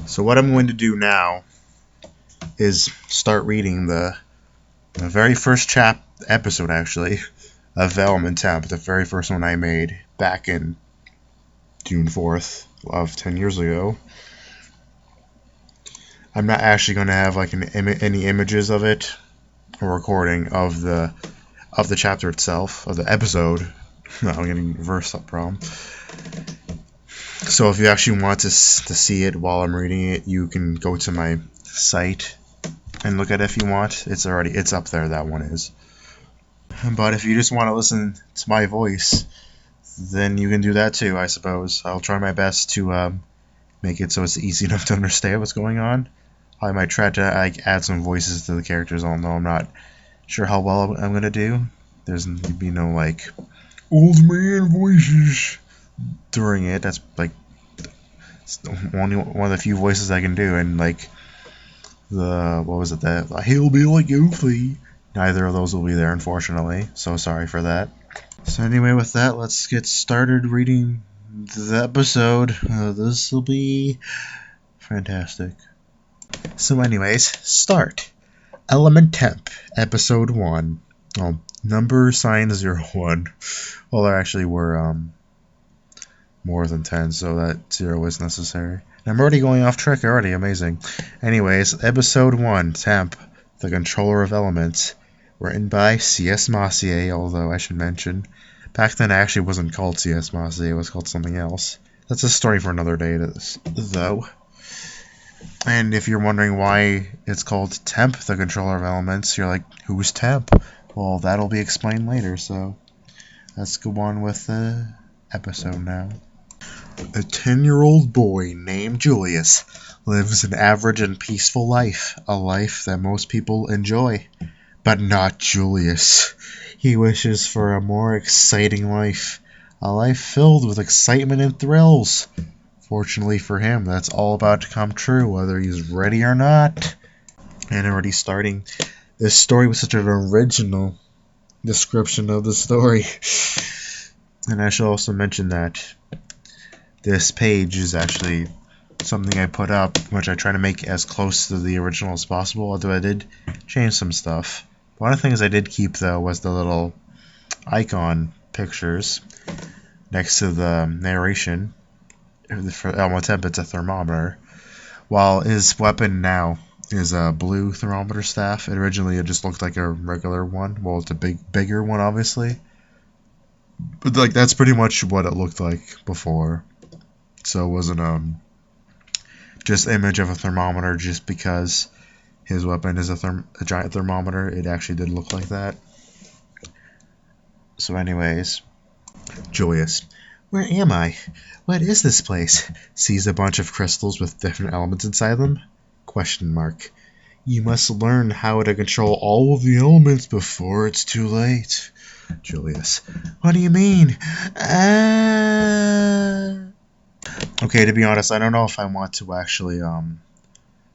So what I'm going to do now is start reading the very first episode, actually, of Element Temp, the very first one I made back in June 4th of 10 years ago. I'm not actually going to have like any images of it or recording of the chapter itself, of the episode. I'm getting reversed that problem. So if you actually want to see it while I'm reading it, you can go to my site and look at it if you want. It's up there, that one is. But if you just want to listen to my voice, then you can do that too, I suppose. I'll try my best to make it so it's easy enough to understand what's going on. I might try to add some voices to the characters, although I'm not sure how well I'm gonna do. There's be no like old man voices during it. That's like only one of the few voices I can do, and like the hillbilly goofy. Neither of those will be there, unfortunately. So sorry for that. So anyway, with that, let's get started reading the episode. This will be fantastic. So anyways, start. Element Temp, Episode 1. Oh, number sign 01. Well, there actually were more than 10, so that 0 is necessary. And I'm already going off track already, amazing. Anyways, Episode 1, Temp, the Controller of Elements. Written by CS-Masyet, although I should mention, back then it actually wasn't called CS-Masyet, it was called something else. That's a story for another day, though. And if you're wondering why it's called Temp, the Controller of Elements, you're like, who's Temp? Well, that'll be explained later, so let's go on with the episode now. A 10-year-old boy named Julius lives an average and peaceful life, a life that most people enjoy. But not Julius. He wishes for a more exciting life, a life filled with excitement and thrills. Fortunately for him, that's all about to come true, whether he's ready or not. And already starting this story with such an original description of the story. And I should also mention that this page is actually something I put up, which I try to make as close to the original as possible, although I did change some stuff. One of the things I did keep, though, was the little icon pictures next to the narration. For Element Temp, it's a thermometer, while his weapon now is a blue thermometer staff. Originally, it just looked like a regular one. Well, it's a bigger one, obviously. But like that's pretty much what it looked like before. So it wasn't just image of a thermometer just because his weapon is a giant thermometer. It actually did look like that. So anyways, Julius. Where am I? What is this place? Sees a bunch of crystals with different elements inside them? Question mark. You must learn how to control all of the elements before it's too late. Julius. What do you mean? Okay, to be honest, I don't know if I want to actually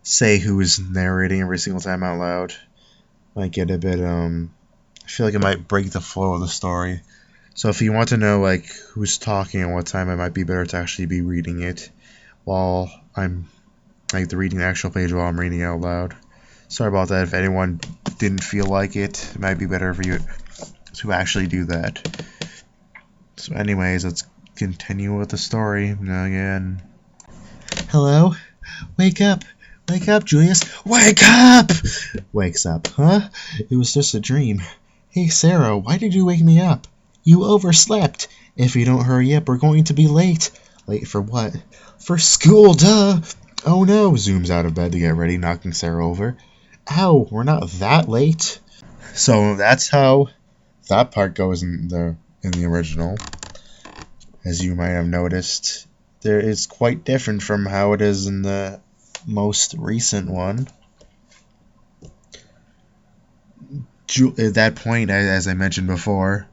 say who is narrating every single time out loud. Might get a bit I feel like it might break the flow of the story. So if you want to know like who's talking and what time, it might be better to actually be reading it while I'm reading the actual page while I'm reading out loud. Sorry about that. If anyone didn't feel like it, it might be better for you to actually do that. So anyways, let's continue with the story again. Hello? Wake up! Wake up, Julius! Wake up! Wakes up. Huh? It was just a dream. Hey, Sarah, why did you wake me up? You overslept. If you don't hurry up, we're going to be late. Late for what? For school, duh! Oh no! Zooms out of bed to get ready, knocking Sarah over. Ow, we're not that late. So that's how that part goes in the original. As you might have noticed, there is quite different from how it is in the most recent one. At that point, as I mentioned before,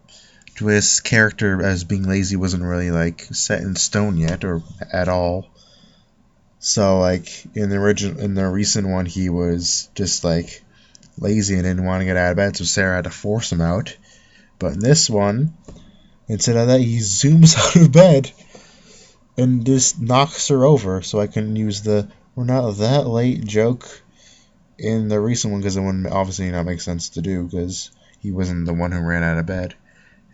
Julius' character as being lazy wasn't really like set in stone yet or at all. So like in the recent one, he was just like lazy and didn't want to get out of bed, so Sarah had to force him out. But in this one, instead of that, he zooms out of bed and just knocks her over so I can use the We're not that late joke in the recent one because it wouldn't obviously not make sense to do because he wasn't the one who ran out of bed.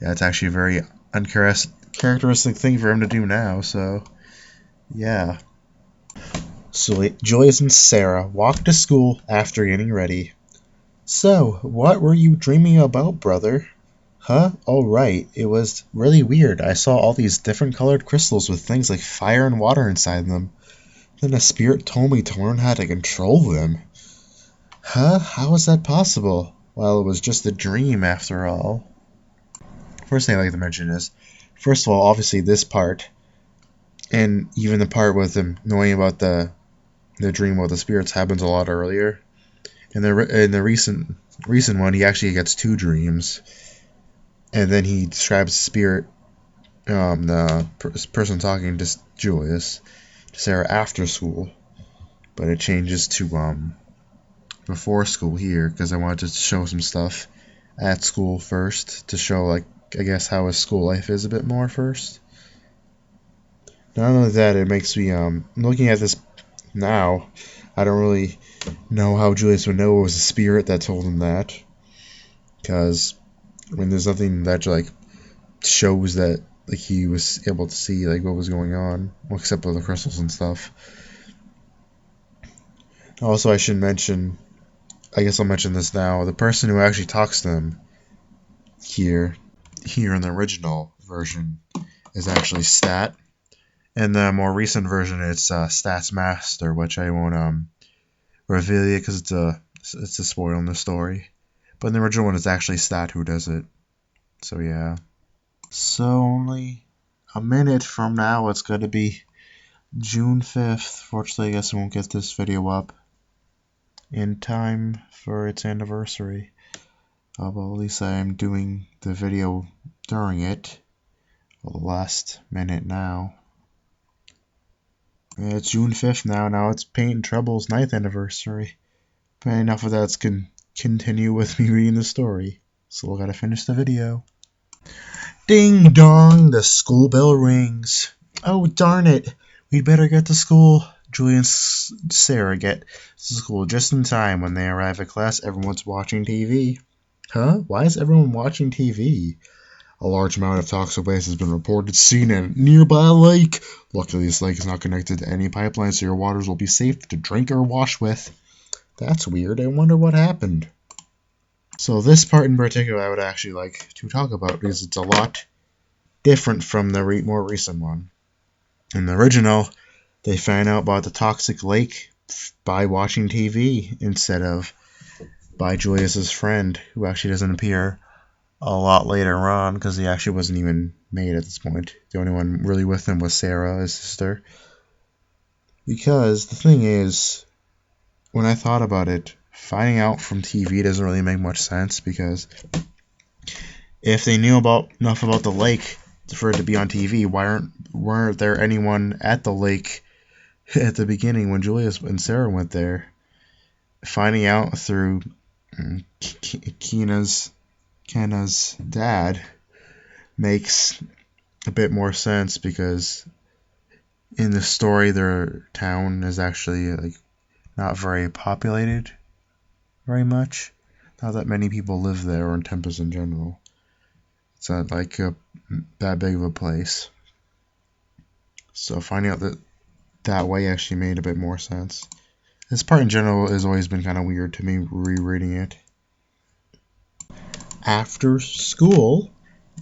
Yeah, it's actually a very uncharacteristic thing for him to do now, so yeah. So Julius and Sarah walked to school after getting ready. So, what were you dreaming about, brother? Huh? Oh, right. It was really weird. I saw all these different colored crystals with things like fire and water inside them. Then a spirit told me to learn how to control them. Huh? How was that possible? Well, it was just a dream after all. First thing I'd like to mention is, first of all, obviously this part, and even the part with him knowing about the dream about the spirits happens a lot earlier. In the recent one, he actually gets two dreams, and then he describes the spirit, the person talking to Julius, to Sarah after school, but it changes to before school here because I wanted to show some stuff at school first to show, like, I guess how his school life is a bit more first. Not only that, it makes me looking at this now, I don't really know how Julius would know it was a spirit that told him that, because I mean there's nothing that like shows that like he was able to see like what was going on, well, except for the crystals and stuff. Also, I should mention, I guess I'll mention this now, the person who actually talks to them here in the original version is actually Stat. In the more recent version, it's Stat's Master, which I won't reveal it because it's a spoil in the story. But in the original one, it's actually Stat who does it. So yeah. So only a minute from now, it's going to be June 5th. Fortunately, I guess I won't get this video up in time for its anniversary. But at least I'm doing the video during it. Well, the last minute now. It's June 5th now. Now it's Paint and Trouble's 9th anniversary. But enough of that. Continue with me reading the story. So we gotta finish the video. Ding dong! The school bell rings. Oh, darn it! We'd better get to school. Julie and Sarah get to school just in time. When they arrive at class, everyone's watching TV. Huh? Why is everyone watching TV? A large amount of toxic waste has been reported seen at a nearby lake. Luckily, this lake is not connected to any pipeline, so your waters will be safe to drink or wash with. That's weird. I wonder what happened. So this part in particular I would actually like to talk about because it's a lot different from the more recent one. In the original, they find out about the toxic lake by watching TV instead of by Julius's friend, who actually doesn't appear a lot later on because he actually wasn't even made at this point. The only one really with him was Sarah, his sister. Because the thing is, when I thought about it, finding out from TV doesn't really make much sense because if they knew enough about the lake for it to be on TV, weren't there anyone at the lake at the beginning when Julius and Sarah went there? Finding out through Kenna's dad makes a bit more sense because in the story their town is actually like not very populated very much. Not that many people live there or in Tempest in general. It's not like that big of a place. So finding out that way actually made a bit more sense. This part in general has always been kind of weird to me rereading it. After school?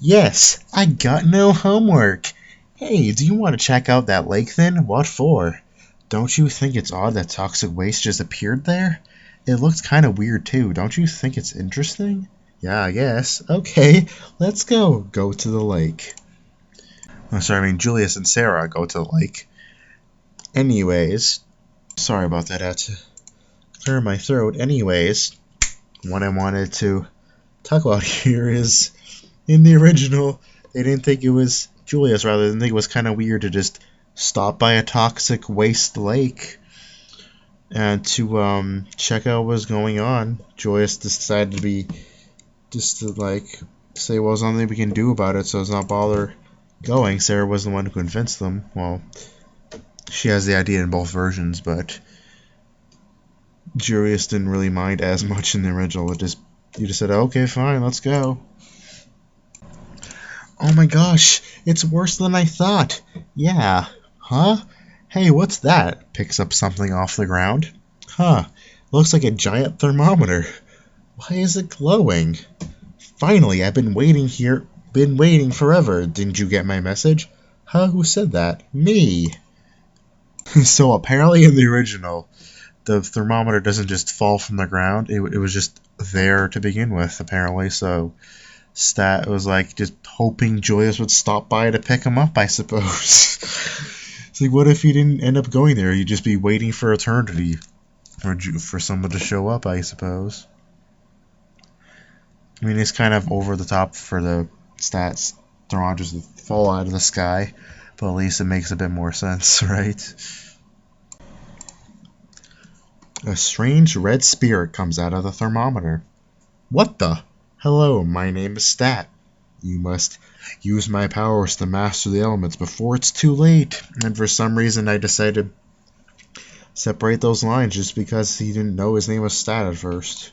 Yes, I got no homework. Hey, do you want to check out that lake then? What for? Don't you think it's odd that toxic waste just appeared there? It looks kind of weird too. Don't you think it's interesting? Yeah, I guess. Okay, let's go. Go to the lake. Julius and Sarah go to the lake. Anyways, sorry about that. I had to clear my throat. Anyways, what I wanted to talk about here is, in the original, they didn't think it was Julius. Rather, they think it was kind of weird to just stop by a toxic waste lake and to check out what was going on. Julius decided to say, well, there's nothing we can do about it, so let's not bother going. Sarah was the one who convinced them. Well, she has the idea in both versions, but Julius didn't really mind as much in the original. You just said, okay, fine, let's go. Oh my gosh, it's worse than I thought. Yeah. Huh? Hey, what's that? Picks up something off the ground. Huh. Looks like a giant thermometer. Why is it glowing? Finally, I've been waiting forever. Didn't you get my message? Huh? Who said that? Me. So apparently in the original, the thermometer doesn't just fall from the ground. It was just there to begin with, apparently. So Stat was like just hoping Julius would stop by to pick him up, I suppose. It's like, what if he didn't end up going there? He'd just be waiting for eternity for someone to show up, I suppose. I mean, it's kind of over the top for the Stat's thermometers to fall out of the sky, but at least it makes a bit more sense, right? A strange red spirit comes out of the thermometer. What the? Hello, my name is Stat. You must use my powers to master the elements before it's too late. And for some reason I decided to separate those lines just because he didn't know his name was Stat at first.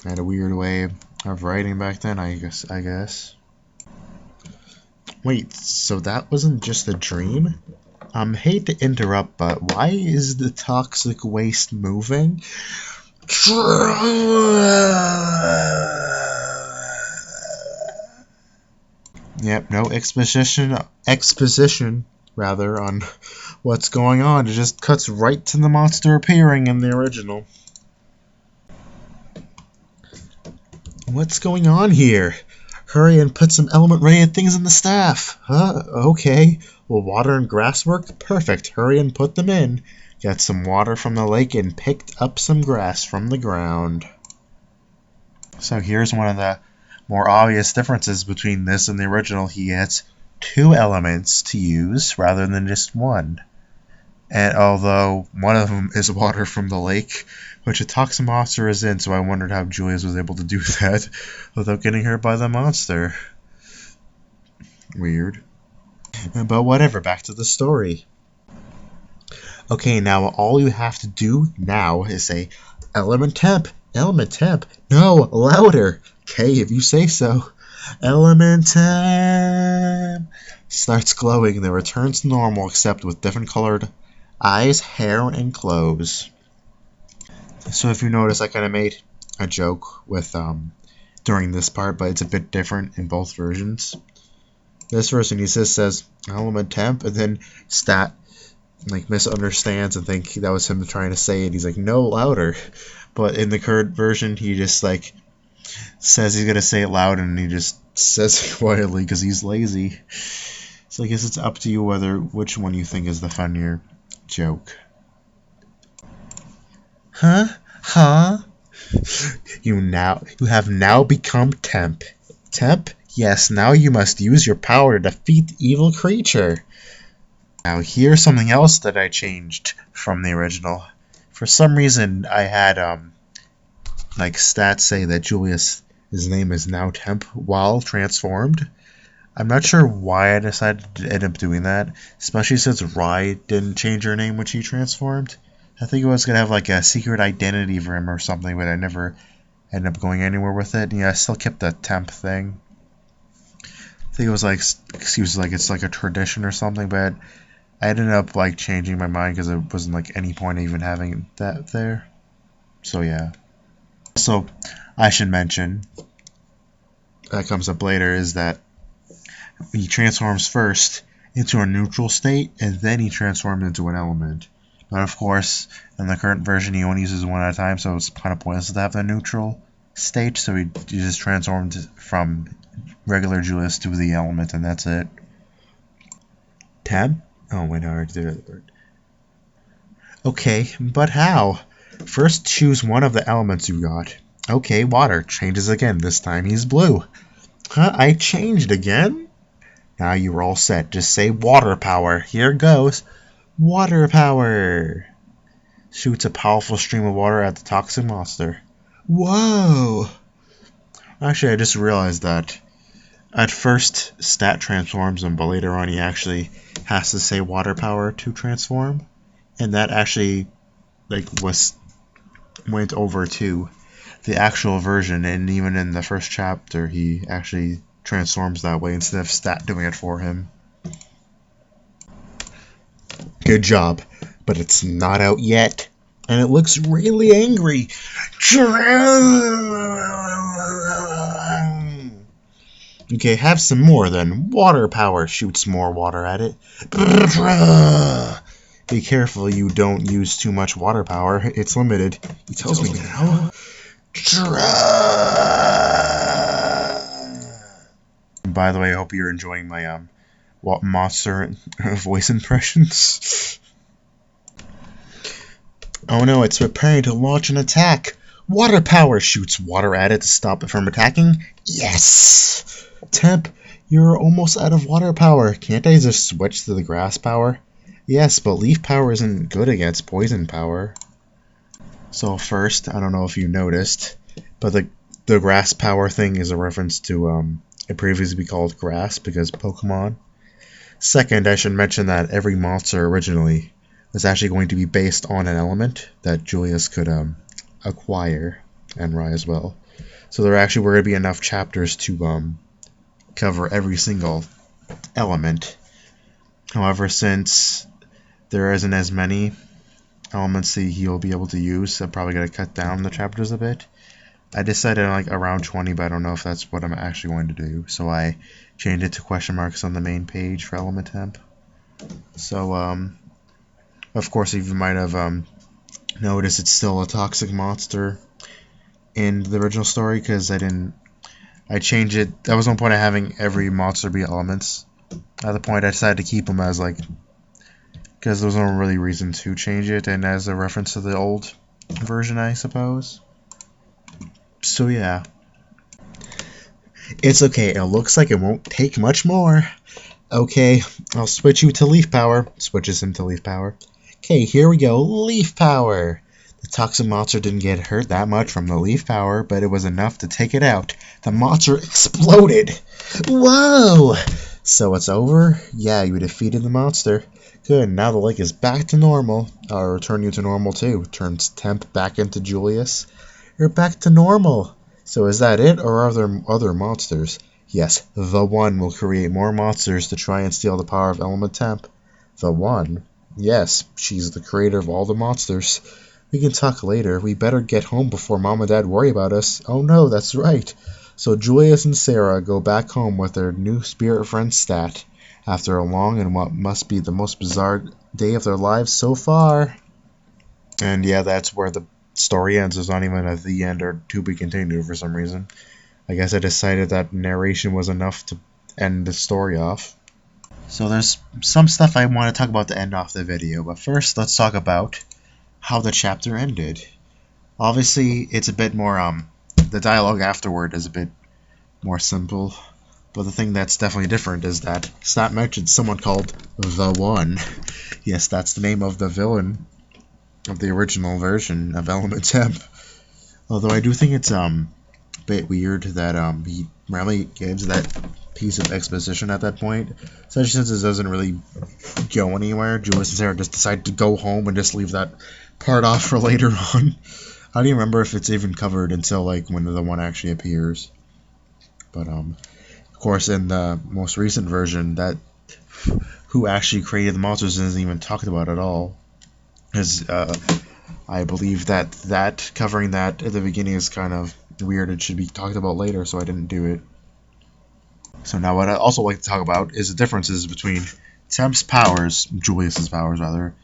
I had a weird way of writing back then, I guess. Wait, so that wasn't just a dream? Hate to interrupt, but why is the toxic waste moving? Yep, no exposition rather, on what's going on. It just cuts right to the monster appearing in the original. What's going on here? Hurry and put some element-rated things in the staff. Huh? Okay. Will water and grass work? Perfect. Hurry and put them in. Got some water from the lake and picked up some grass from the ground. So here's one of the more obvious differences between this and the original. He gets 2 elements to use rather than just 1. And although one of them is water from the lake, which a toxic monster is in, so I wondered how Julius was able to do that without getting hurt by the monster. Weird. But whatever, back to the story. Okay, now all you have to do now is say, Element Temp, Element Temp. No, louder. Okay, if you say so. Element Temp. Starts glowing, then returns to normal except with different colored eyes, hair, and clothes. So if you notice, I kind of made a joke with during this part, but it's a bit different in both versions. This version, he says Element Temp, and then Stat like misunderstands and think that was him trying to say it. He's like, no, louder. But in the current version, he just like says he's gonna say it loud, and he just says it quietly because he's lazy. So I guess it's up to you which one you think is the funnier joke. Huh? You have now become Temp. Temp? Yes, now you must use your power to defeat the evil creature. Now here's something else that I changed from the original. For some reason I had like stats say that Julius, his name is now Temp while transformed. I'm not sure why I decided to end up doing that, especially since Rai didn't change her name when she transformed. I think it was going to have like a secret identity for him or something, but I never ended up going anywhere with it. Yeah, I still kept the Temp thing. I think it was like, it's like a tradition or something, but I ended up like changing my mind because there wasn't like any point even having that there. So yeah. So I should mention, that comes up later, is that he transforms first into a neutral state, and then he transforms into an element. But of course, in the current version, he only uses one at a time, so it's kind of pointless to have the neutral state. So he just transformed from regular Julius to the element, and that's it. Tab? Oh wait, no, I already did it. Okay, but how? First, choose one of the elements you got. Okay, water. Changes again. This time he's blue. Huh? I changed again? Now you're all set. Just say water power. Here goes. Water power. Shoots a powerful stream of water at the toxic monster. Whoa! Actually, I just realized that at first stat transforms him, but later on he actually has to say water power to transform, and that actually went over to the actual version, and even in the first chapter he actually transforms that way instead of stat doing it for him. Good job, but it's not out yet, and it looks really angry. Okay, have some more then. Water power shoots more water at it. Be careful you don't use too much water power. It's limited. He tells me now. By the way, I hope you're enjoying my monster voice impressions. Oh no, it's preparing to launch an attack. Water power shoots water at it to stop it from attacking. Yes! Temp, you're almost out of water power. Can't I just switch to the grass power? Yes, but leaf power isn't good against poison power. So first, I don't know if you noticed, but the grass power thing is a reference to it previously called grass because Pokemon. Second, I should mention that every monster originally was actually going to be based on an element that Julius could acquire and rise well. So there actually were going to be enough chapters to cover every single element. However, since there isn't as many elements that he'll be able to use, I'm probably going to cut down the chapters a bit. I decided on like around 20, but I don't know if that's what I'm actually going to do. So I changed it to question marks on the main page for Element Temp. So, of course, you might have noticed it's still a toxic monster in the original story because I changed it. That was one point of having every monster be elements. At the point I decided to keep them as because there was no really reason to change it, and as a reference to the old version, I suppose. So yeah. It's okay, it looks like it won't take much more. Okay, I'll switch you to leaf power. Switches him to leaf power. Okay, here we go, leaf power. The toxic monster didn't get hurt that much from the leaf power, but it was enough to take it out. The monster exploded. Whoa! So it's over? Yeah, you defeated the monster. Good, now the lake is back to normal. I'll return you to normal too. Turns Temp back into Julius. You're back to normal. So is that it, or are there other monsters? Yes, the One will create more monsters to try and steal the power of Element Temp. The One? Yes, she's the creator of all the monsters. We can talk later. We better get home before Mom and Dad worry about us. Oh no, that's right. So Julius and Sarah go back home with their new spirit friend Stat, after a long and what must be the most bizarre day of their lives so far. And yeah, that's where the story ends. There's not even a the end or to be continued for some reason. I guess I decided that narration was enough to end the story off. So there's some stuff I want to talk about to end off the video, but first let's talk about how the chapter ended. Obviously, it's a bit more, the dialogue afterward is a bit more simple, but the thing that's definitely different is that Stat mentioned someone called the One. Yes, that's the name of the villain of the original version of Element Temp. Although I do think it's a bit weird that he rarely gives that piece of exposition at that point, especially since it doesn't really go anywhere. Julius and Sarah just decide to go home and just leave that part off for later on. I don't even remember if it's even covered until like when the One actually appears. But of course, in the most recent version, that who actually created the monsters isn't even talked about at all. Because I believe that covering that at the beginning is kind of weird. It should be talked about later, so I didn't do it. So now what I'd also like to talk about is the differences between Temp's powers, Julius's powers rather,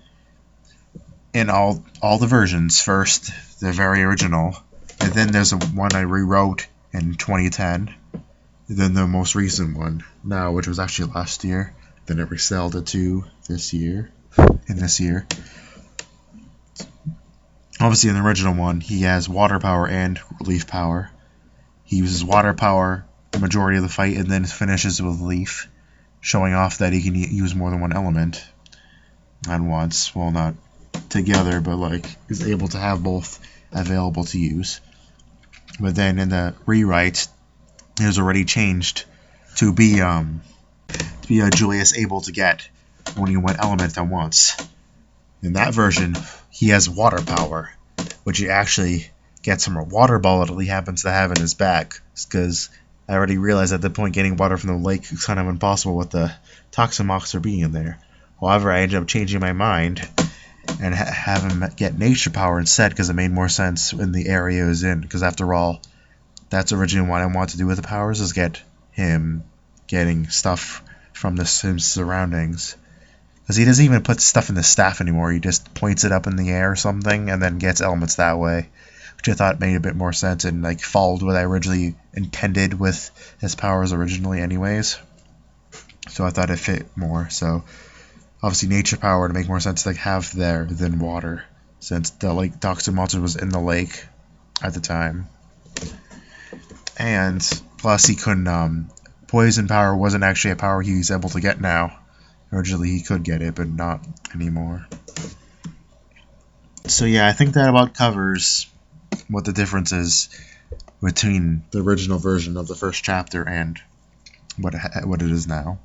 in all the versions. First, the very original, and then there's one I rewrote in 2010, and then the most recent one now, which was actually last year. Then it resettled it to this year. Obviously, in the original one, he has water power and leaf power. He uses water power the majority of the fight and then finishes with leaf, showing off that he can use more than one element at once. Well, not together, but like is able to have both available to use. But then in the rewrite, it was already changed to be Julius able to get only one element at once. In that version, he has water power, which he actually gets from a water ball that he happens to have in his bag. Because I already realized at that point getting water from the lake is kind of impossible with the toxin monster being in there. However, I ended up changing my mind and have him get nature power instead because it made more sense in the area he was in. Because after all, that's originally what I wanted to do with the powers, is get him getting stuff from his surroundings. Because he doesn't even put stuff in the staff anymore. He just points it up in the air or something and then gets elements that way, which I thought made a bit more sense and like followed what I originally intended with his powers originally anyways. So I thought it fit more. So obviously nature power to make more sense to like have there than water, since the lake toxin monster was in the lake at the time. And plus he couldn't poison power wasn't actually a power he's able to get now. Originally he could get it, but not anymore. So yeah, I think that about covers what the difference is between the original version of the first chapter and what it is now.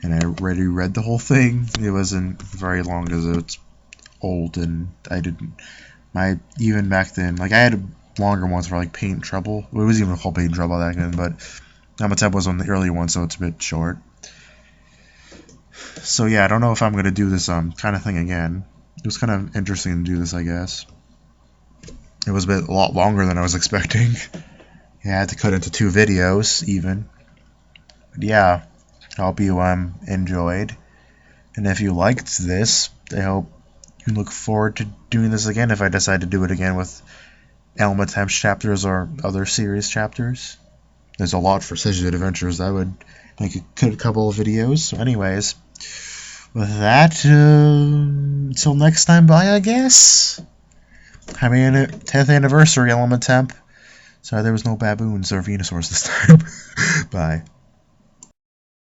And I already read the whole thing. It wasn't very long because it's old, and I didn't. Even back then, like I had longer ones for like Paint Trouble. It was even called Paint Trouble back then, but Element Temp was on the early one, so it's a bit short. So yeah, I don't know if I'm gonna do this kind of thing again. It was kind of interesting to do this, I guess. It was a lot longer than I was expecting. Yeah, I had to cut into 2 videos even. But yeah, I hope you enjoyed. And if you liked this, I hope you look forward to doing this again if I decide to do it again with Element Temp chapters or other series chapters. There's a lot for Masyet Adventures. I would make a couple of videos. So anyways, with that, until next time, bye, I guess. Happy 10th anniversary, Element Temp. Sorry there was no baboons or Venusaurs this time. Bye.